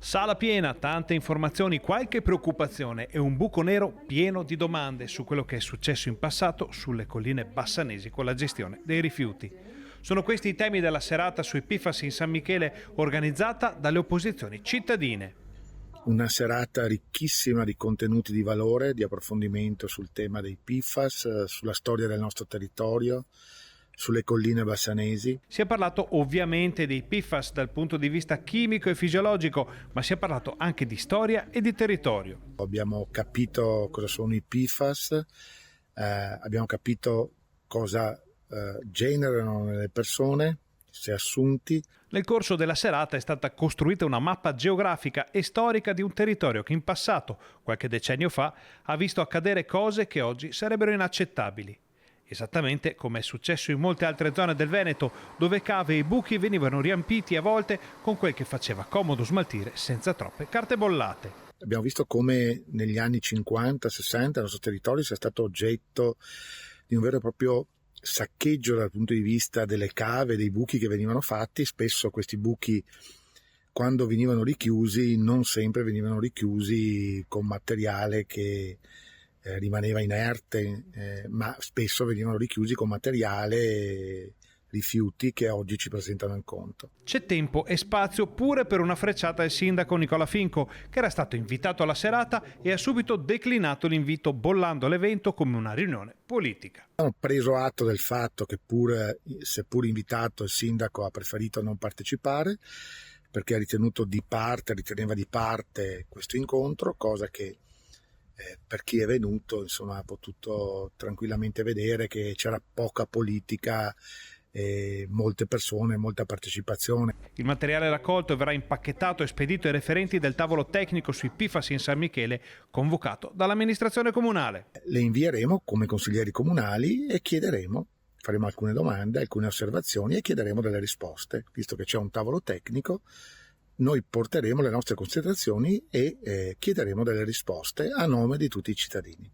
Sala piena, tante informazioni, qualche preoccupazione e un buco nero pieno di domande su quello che è successo in passato sulle colline bassanesi con la gestione dei rifiuti. Sono questi i temi della serata sui PFAS in San Michele, organizzata dalle opposizioni cittadine. Una serata ricchissima di contenuti di valore, di approfondimento sul tema dei PFAS, sulla storia del nostro territorio, sulle colline bassanesi. Si è parlato ovviamente dei PFAS dal punto di vista chimico e fisiologico, ma si è parlato anche di storia e di territorio. Abbiamo capito cosa sono i PFAS, abbiamo capito cosa generano nelle persone, se assunti. Nel corso della serata è stata costruita una mappa geografica e storica di un territorio che in passato, qualche decennio fa, ha visto accadere cose che oggi sarebbero inaccettabili. Esattamente come è successo in molte altre zone del Veneto, dove cave e buchi venivano riempiti a volte con quel che faceva comodo smaltire senza troppe carte bollate. Abbiamo visto come negli anni 50-60 il nostro territorio sia stato oggetto di un vero e proprio saccheggio dal punto di vista delle cave, dei buchi che venivano fatti. Spesso questi buchi, quando venivano richiusi, non sempre venivano richiusi con materiale che rimaneva inerte, ma spesso venivano richiusi con materiale, rifiuti che oggi ci presentano in conto. C'è tempo e spazio pure per una frecciata al sindaco Nicola Finco, che era stato invitato alla serata e ha subito declinato l'invito bollando l'evento come una riunione politica. Ho preso atto del fatto che seppur invitato il sindaco ha preferito non partecipare perché riteneva di parte questo incontro, cosa che per chi è venuto insomma ha potuto tranquillamente vedere che c'era poca politica e molte persone, molta partecipazione. Il materiale raccolto verrà impacchettato e spedito ai referenti del tavolo tecnico sui PFAS in San Michele, convocato dall'amministrazione comunale. Le invieremo come consiglieri comunali e faremo alcune domande, alcune osservazioni e chiederemo delle risposte. Visto che c'è un tavolo tecnico, noi porteremo le nostre considerazioni e chiederemo delle risposte a nome di tutti i cittadini.